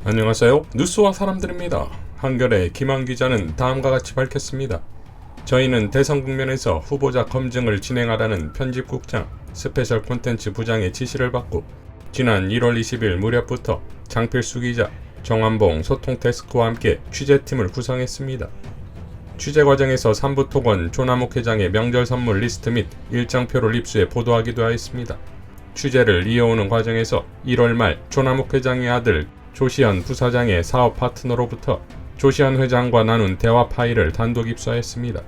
안녕하세요. 뉴스와 사람들입니다. 한겨레 김한 기자는 다음과 같이 밝혔습니다. 저희는 대선 국면에서 후보자 검증을 진행하라는 편집국장, 스페셜 콘텐츠 부장의 지시를 받고 지난 1월 20일 무렵부터 장필수 기자, 정한봉 소통데스크와 함께 취재팀을 구성했습니다. 취재 과정에서 삼부토건 조남욱 회장의 명절 선물 리스트 및 일정표를 입수해 보도하기도 하였습니다. 취재를 이어오는 과정에서 1월 말 조남욱 회장의 아들 조시현 부사장의 사업 파트너로부터 조시현 회장과 나눈 대화 파일을 단독 입수하였습니다.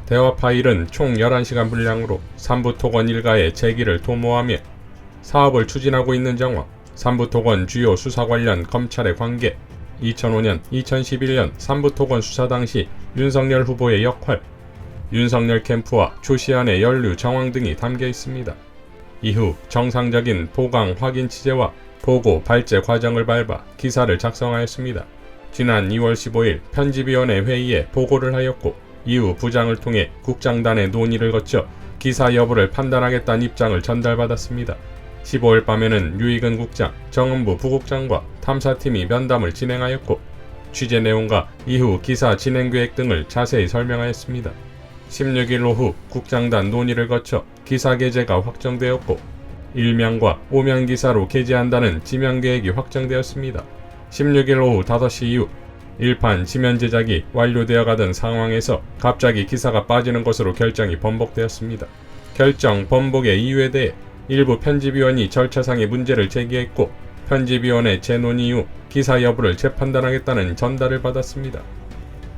대화 파일은 총 11시간 분량으로 삼부토건 일가의 재기를 도모하며 사업을 추진하고 있는 정황, 삼부토건 주요 수사 관련 검찰의 관계, 2005년, 2011년 삼부토건 수사 당시 윤석열 후보의 역할, 윤석열 캠프와 조시현의 연루 정황 등이 담겨 있습니다. 이후 정상적인 보강 확인 취재와 보고 발제 과정을 밟아 기사를 작성하였습니다. 지난 2월 15일 편집위원회 회의에 보고를 하였고 이후 부장을 통해 국장단의 논의를 거쳐 기사 여부를 판단하겠다는 입장을 전달받았습니다. 15일 밤에는 유익은 국장, 정은부 부국장과 탐사팀이 면담을 진행하였고 취재 내용과 이후 기사 진행 계획 등을 자세히 설명하였습니다. 16일 오후 국장단 논의를 거쳐 기사 게재가 확정되었고 일면과 오면 기사로 게재한다는 지면 계획이 확정되었습니다. 16일 오후 5시 이후 일판 지면 제작이 완료되어 가던 상황에서 갑자기 기사가 빠지는 것으로 결정이 번복되었습니다. 결정 번복의 이유에 대해 일부 편집위원이 절차상의 문제를 제기했고 편집위원회 재논의 이후 기사 여부를 재판단하겠다는 전달을 받았습니다.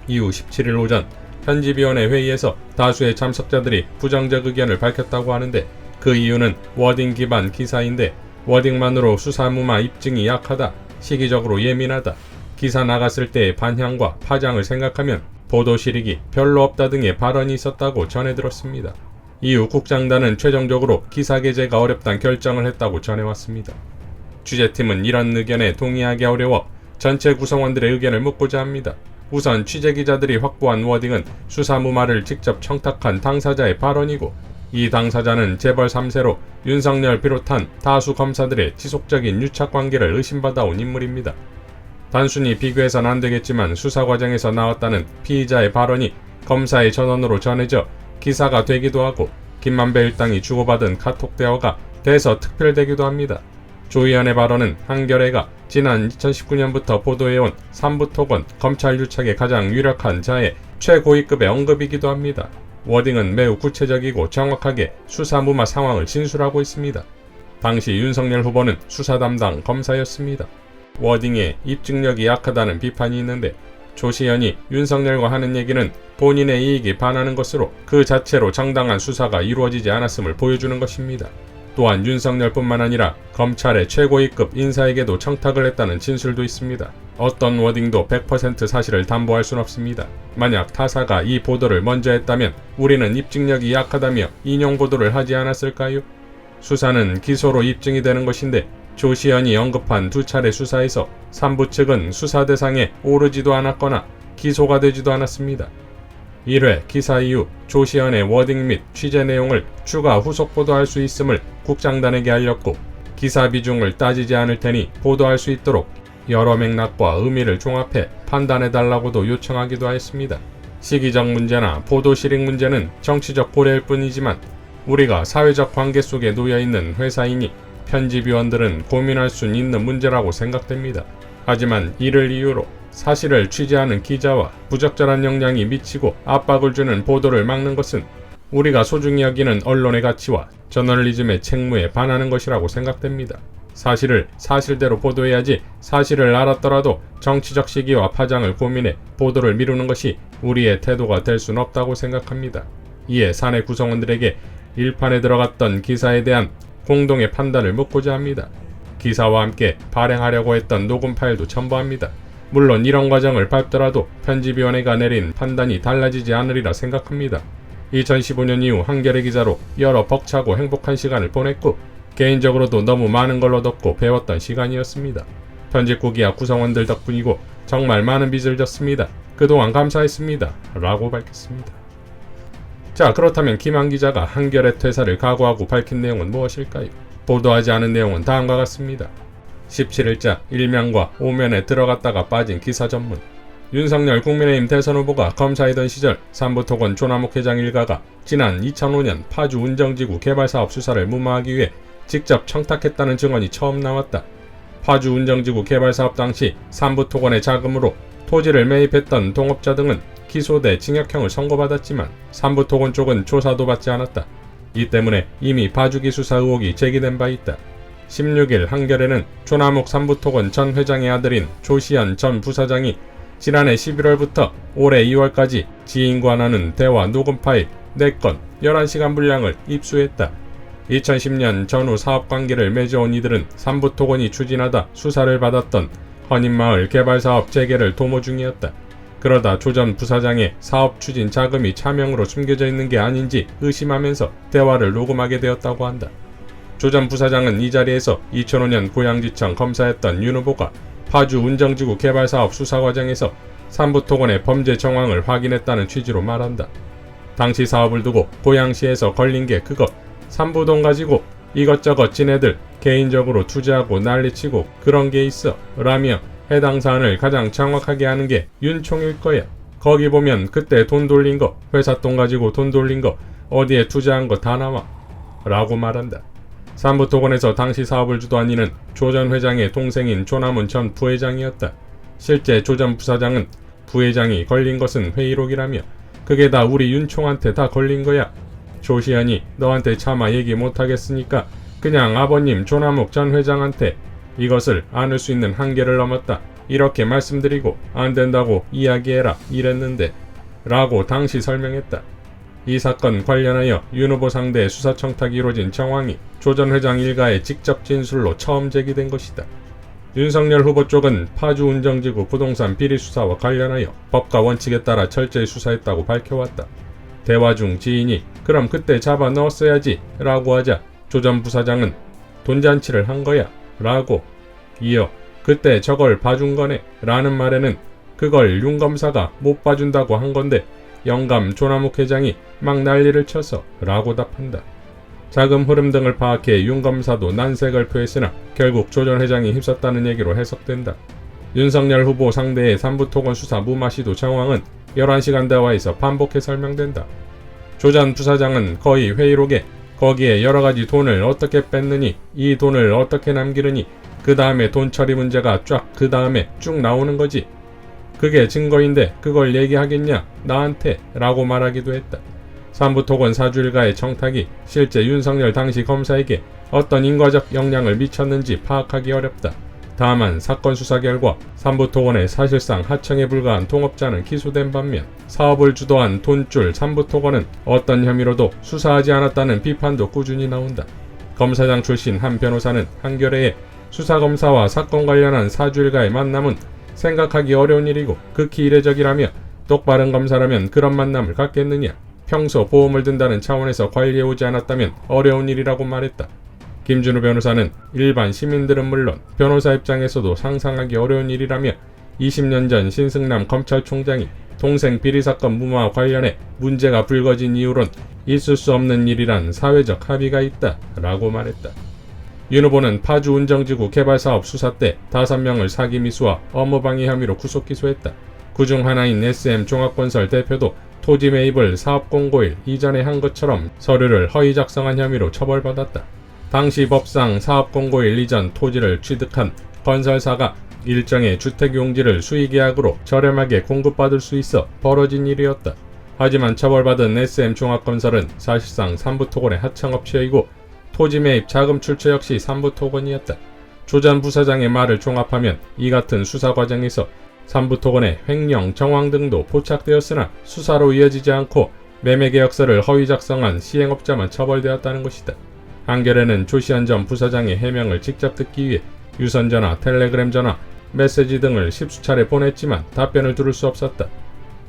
이후 17일 오전 편집위원회 회의에서 다수의 참석자들이 부정적 의견을 밝혔다고 하는데 그 이유는 워딩 기반 기사인데 워딩만으로 수사무마 입증이 약하다, 시기적으로 예민하다, 기사 나갔을 때의 반향과 파장을 생각하면 보도 실익이 별로 없다 등의 발언이 있었다고 전해들었습니다. 이후 국장단은 최종적으로 기사 게재가 어렵다는 결정을 했다고 전해왔습니다. 취재팀은 이런 의견에 동의하기 어려워 전체 구성원들의 의견을 묻고자 합니다. 우선 취재기자들이 확보한 워딩은 수사무마를 직접 청탁한 당사자의 발언이고 이 당사자는 재벌 3세로 윤석열 비롯한 다수 검사들의 지속적인 유착관계를 의심받아온 인물입니다. 단순히 비교해서는 안되겠지만 수사 과정에서 나왔다는 피의자의 발언이 검사의 전원으로 전해져 기사가 되기도 하고 김만배 일당이 주고받은 카톡 대화가 돼서 특필되기도 합니다. 조희연의 발언은 한겨레가 지난 2019년부터 보도해온 삼부토건 검찰 유착의 가장 유력한 자의 최고위급의 언급이기도 합니다. 워딩은 매우 구체적이고 정확하게 수사무마 상황을 진술하고 있습니다. 당시 윤석열 후보는 수사 담당 검사였습니다. 워딩에 입증력이 약하다는 비판이 있는데 조시현이 윤석열과 하는 얘기는 본인의 이익에 반하는 것으로 그 자체로 정당한 수사가 이루어지지 않았음을 보여주는 것입니다. 또한 윤석열뿐만 아니라 검찰의 최고위급 인사에게도 청탁을 했다는 진술도 있습니다. 어떤 워딩도 100% 사실을 담보할 순 없습니다. 만약 타사가 이 보도를 먼저 했다면 우리는 입증력이 약하다며 인용 보도를 하지 않았을까요? 수사는 기소로 입증이 되는 것인데 조시현이 언급한 두 차례 수사에서 삼부 측은 수사 대상에 오르지도 않았거나 기소가 되지도 않았습니다. 1회 기사 이후 조시현의 워딩 및 취재 내용을 추가 후속 보도할 수 있음을 국장단에게 알렸고 기사 비중을 따지지 않을 테니 보도할 수 있도록 여러 맥락과 의미를 종합해 판단해달라고도 요청하기도 했습니다. 시기적 문제나 보도 실익 문제는 정치적 고려일 뿐이지만 우리가 사회적 관계 속에 놓여있는 회사이니 편집위원들은 고민할 수 있는 문제라고 생각됩니다. 하지만 이를 이유로 사실을 취재하는 기자와 부적절한 영향이 미치고 압박을 주는 보도를 막는 것은 우리가 소중히 여기는 언론의 가치와 저널리즘의 책무에 반하는 것이라고 생각됩니다. 사실을 사실대로 보도해야지 사실을 알았더라도 정치적 시기와 파장을 고민해 보도를 미루는 것이 우리의 태도가 될 수는 없다고 생각합니다. 이에 사내 구성원들에게 일판에 들어갔던 기사에 대한 공동의 판단을 묻고자 합니다. 기사와 함께 발행하려고 했던 녹음 파일도 첨부합니다. 물론 이런 과정을 밟더라도 편집위원회가 내린 판단이 달라지지 않으리라 생각합니다. 2015년 이후 한겨레 기자로 여러 벅차고 행복한 시간을 보냈고 개인적으로도 너무 많은 걸 얻었고 배웠던 시간이었습니다. 편집국이야 구성원들 덕분이고 정말 많은 빚을 졌습니다. 그동안 감사했습니다. 라고 밝혔습니다. 자, 그렇다면 김한 기자가 한겨레 퇴사를 각오하고 밝힌 내용은 무엇일까요? 보도하지 않은 내용은 다음과 같습니다. 17일자 일면과 오면에 들어갔다가 빠진 기사 전문. 윤석열 국민의힘 대선 후보가 검사이던 시절 삼부토건 조남욱 회장 일가가 지난 2005년 파주 운정지구 개발사업 수사를 무마하기 위해 직접 청탁했다는 증언이 처음 나왔다. 파주 운정지구 개발사업 당시 삼부토건의 자금으로 토지를 매입했던 동업자 등은 기소돼 징역형을 선고받았지만 삼부토건 쪽은 조사도 받지 않았다. 이 때문에 이미 봐주기 수사 의혹이 제기된 바 있다. 16일 한겨레는 조남욱 삼부토건 전 회장의 아들인 조시현 전 부사장이 지난해 11월부터 올해 2월까지 지인과 나눈 대화 녹음 파일 4건 11시간 분량을 입수했다. 2010년 전후 사업관계를 맺어온 이들은 삼부토건이 추진하다 수사를 받았던 헌인마을 개발사업 재개를 도모 중이었다. 그러다 조 전 부사장의 사업 추진 자금이 차명으로 숨겨져 있는 게 아닌지 의심하면서 대화를 녹음하게 되었다고 한다. 조 전 부사장은 이 자리에서 2005년 고양지청 검사였던 윤 후보가 파주 운정지구 개발사업 수사 과정에서 삼부토건의 범죄 정황을 확인했다는 취지로 말한다. 당시 사업을 두고 고양시에서 걸린 게 그거 삼부동 가지고 이것저것 지네들 개인적으로 투자하고 난리치고 그런 게 있어 라며 해당 사안을 가장 정확하게 아는 게 윤총일 거야. 거기 보면 그때 돈 돌린 거, 회사 돈 가지고 돈 돌린 거, 어디에 투자한 거 다 나와 라고 말한다. 삼부토건에서 당시 사업을 주도한 이는 조 전 회장의 동생인 조남훈 전 부회장이었다. 실제 조 전 부사장은 부회장이 걸린 것은 회의록이라며 그게 다 우리 윤총한테 다 걸린 거야. 조시현이 너한테 차마 얘기 못하겠으니까 그냥 아버님 조남욱 전 회장한테 이것을 안을 수 있는 한계를 넘었다. 이렇게 말씀드리고 안 된다고 이야기해라 이랬는데 라고 당시 설명했다. 이 사건 관련하여 윤 후보 상대 수사 청탁이 이루어진 정황이 조 전 회장 일가의 직접 진술로 처음 제기된 것이다. 윤석열 후보 쪽은 파주 운정지구 부동산 비리 수사와 관련하여 법과 원칙에 따라 철저히 수사했다고 밝혀왔다. 대화 중 지인이 그럼 그때 잡아 넣었어야지 라고 하자 조 전 부사장은 돈잔치를 한 거야 라고 이어 그때 저걸 봐준 거네 라는 말에는 그걸 윤 검사가 못 봐준다고 한 건데 영감 조남욱 회장이 막 난리를 쳐서 라고 답한다. 자금 흐름 등을 파악해 윤 검사도 난색을 표했으나 결국 조 전 회장이 힘썼다는 얘기로 해석된다. 윤석열 후보 상대의 삼부토건 수사 무마시도 정황은 11시간 대화에서 반복해 설명된다. 조 전 부사장은 거의 회의록에 거기에 여러가지 돈을 어떻게 뺐느니 이 돈을 어떻게 남기느니 그 다음에 돈 처리 문제가 쫙 그 다음에 쭉 나오는 거지. 그게 증거인데 그걸 얘기하겠냐 나한테 라고 말하기도 했다. 삼부토건 사주 일가의 청탁이 실제 윤석열 당시 검사에게 어떤 인과적 영향을 미쳤는지 파악하기 어렵다. 다만 사건 수사 결과 삼부토건의 사실상 하청에 불과한 동업자는 기소된 반면 사업을 주도한 돈줄 삼부토건은 어떤 혐의로도 수사하지 않았다는 비판도 꾸준히 나온다. 검사장 출신 한 변호사는 한겨레에 수사검사와 사건 관련한 사주 일가의 만남은 생각하기 어려운 일이고 극히 이례적이라며 똑바른 검사라면 그런 만남을 갖겠느냐. 평소 보험을 든다는 차원에서 관리해오지 않았다면 어려운 일이라고 말했다. 김준우 변호사는 일반 시민들은 물론 변호사 입장에서도 상상하기 어려운 일이라며 20년 전 신승남 검찰총장이 동생 비리사건 무마와 관련해 문제가 불거진 이후론 있을 수 없는 일이란 사회적 합의가 있다 라고 말했다. 윤 후보는 파주 운정지구 개발사업 수사 때 5명을 사기 미수와 업무방해 혐의로 구속 기소했다. 그중 하나인 SM종합건설 대표도 토지 매입을 사업공고일 이전에 한 것처럼 서류를 허위 작성한 혐의로 처벌받았다. 당시 법상 사업공고일 이전 토지를 취득한 건설사가 일정의 주택용지를 수의계약으로 저렴하게 공급받을 수 있어 벌어진 일이었다. 하지만 처벌받은 SM종합건설은 사실상 삼부토건의 하청업체이고 토지 매입 자금 출처 역시 삼부토건이었다. 조 전 부사장의 말을 종합하면 이 같은 수사 과정에서 삼부토건의 횡령, 정황 등도 포착되었으나 수사로 이어지지 않고 매매계약서를 허위 작성한 시행업자만 처벌되었다는 것이다. 한겨레는 조시현 전 부사장의 해명을 직접 듣기 위해 유선전화, 텔레그램 전화, 메시지 등을 10수차례 보냈지만 답변을 들을 수 없었다.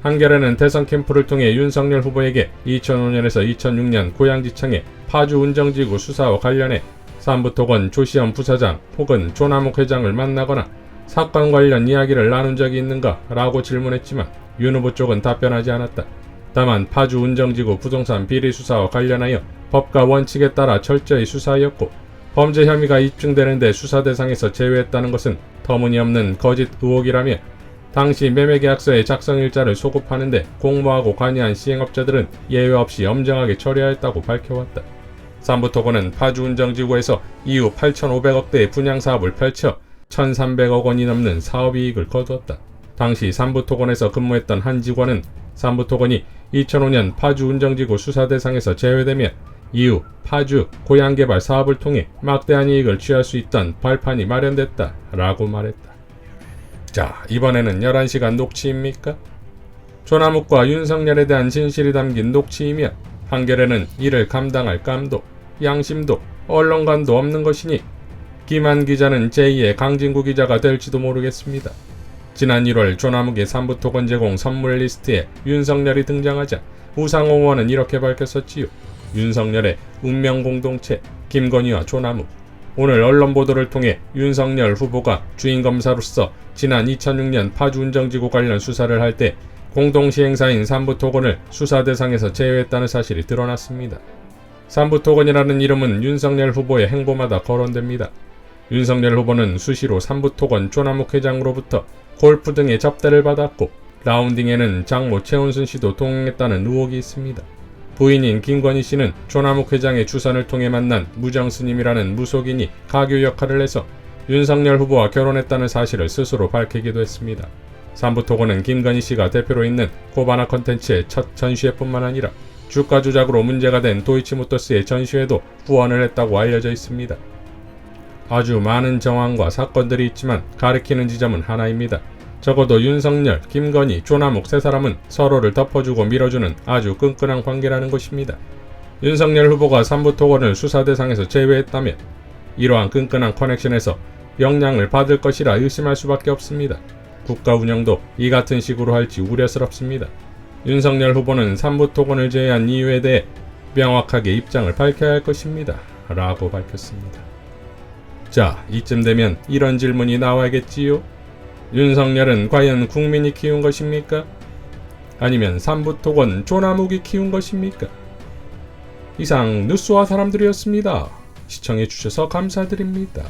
한겨레는 대선 캠프를 통해 윤석열 후보에게 2005년에서 2006년 고양지청의 파주 운정지구 수사와 관련해 삼부토건 조시현 부사장 혹은 조남욱 회장을 만나거나 사건 관련 이야기를 나눈 적이 있는가 라고 질문했지만 윤 후보 쪽은 답변하지 않았다. 다만 파주 운정지구 부동산 비리 수사와 관련하여 법과 원칙에 따라 철저히 수사하였고 범죄 혐의가 입증되는데 수사 대상에서 제외했다는 것은 터무니없는 거짓 의혹이라며 당시 매매계약서의 작성일자를 소급하는데 공모하고 관여한 시행업자들은 예외 없이 엄정하게 처리하였다고 밝혀왔다. 삼부토건은 파주운정지구에서 이후 8,500억대의 분양사업을 펼쳐 1,300억 원이 넘는 사업이익을 거두었다. 당시 삼부토건에서 근무했던 한 직원은 삼부토건이 2005년 파주운정지구 수사 대상에서 제외되며 이후 파주 고양개발 사업을 통해 막대한 이익을 취할 수 있던 발판이 마련됐다 라고 말했다. 자, 이번에는 11시간 녹취입니까? 조남욱과 윤석열에 대한 진실이 담긴 녹취이며 한겨레는 이를 감당할 감도, 양심도, 언론관도 없는 것이니 김한 기자는 제2의 강진구 기자가 될지도 모르겠습니다. 지난 1월 조남욱의 삼부토건 제공 선물 리스트에 윤석열이 등장하자 우상호원은 이렇게 밝혔었지요. 윤석열의 운명 공동체 김건희와 조남욱. 오늘 언론 보도를 통해 윤석열 후보가 주인검사로서 지난 2006년 파주운정지구 관련 수사를 할 때 공동시행사인 삼부토건을 수사 대상에서 제외했다는 사실이 드러났습니다. 삼부토건이라는 이름은 윤석열 후보의 행보마다 거론됩니다. 윤석열 후보는 수시로 삼부토건 조남욱 회장으로부터 골프 등의 접대를 받았고 라운딩에는 장모 최은순 씨도 동행했다는 의혹이 있습니다. 부인인 김건희 씨는 조남욱 회장의 주선을 통해 만난 무정스님이라는 무속인이 가교 역할을 해서 윤석열 후보와 결혼했다는 사실을 스스로 밝히기도 했습니다. 삼부토건은 김건희 씨가 대표로 있는 코바나 컨텐츠의 첫 전시회뿐만 아니라 주가 조작으로 문제가 된 도이치모터스의 전시회도 후원을 했다고 알려져 있습니다. 아주 많은 정황과 사건들이 있지만 가리키는 지점은 하나입니다. 적어도 윤석열, 김건희, 조남욱 세 사람은 서로를 덮어주고 밀어주는 아주 끈끈한 관계라는 것입니다. 윤석열 후보가 삼부토건을 수사 대상에서 제외했다면 이러한 끈끈한 커넥션에서 영향을 받을 것이라 의심할 수밖에 없습니다. 국가 운영도 이 같은 식으로 할지 우려스럽습니다. 윤석열 후보는 삼부토건을 제외한 이유에 대해 명확하게 입장을 밝혀야 할 것입니다. 라고 밝혔습니다. 자, 이쯤 되면 이런 질문이 나와야겠지요? 윤석열은 과연 국민이 키운 것입니까? 아니면 삼부토건 조남욱이 키운 것입니까? 이상 뉴스와 사람들이었습니다. 시청해주셔서 감사드립니다.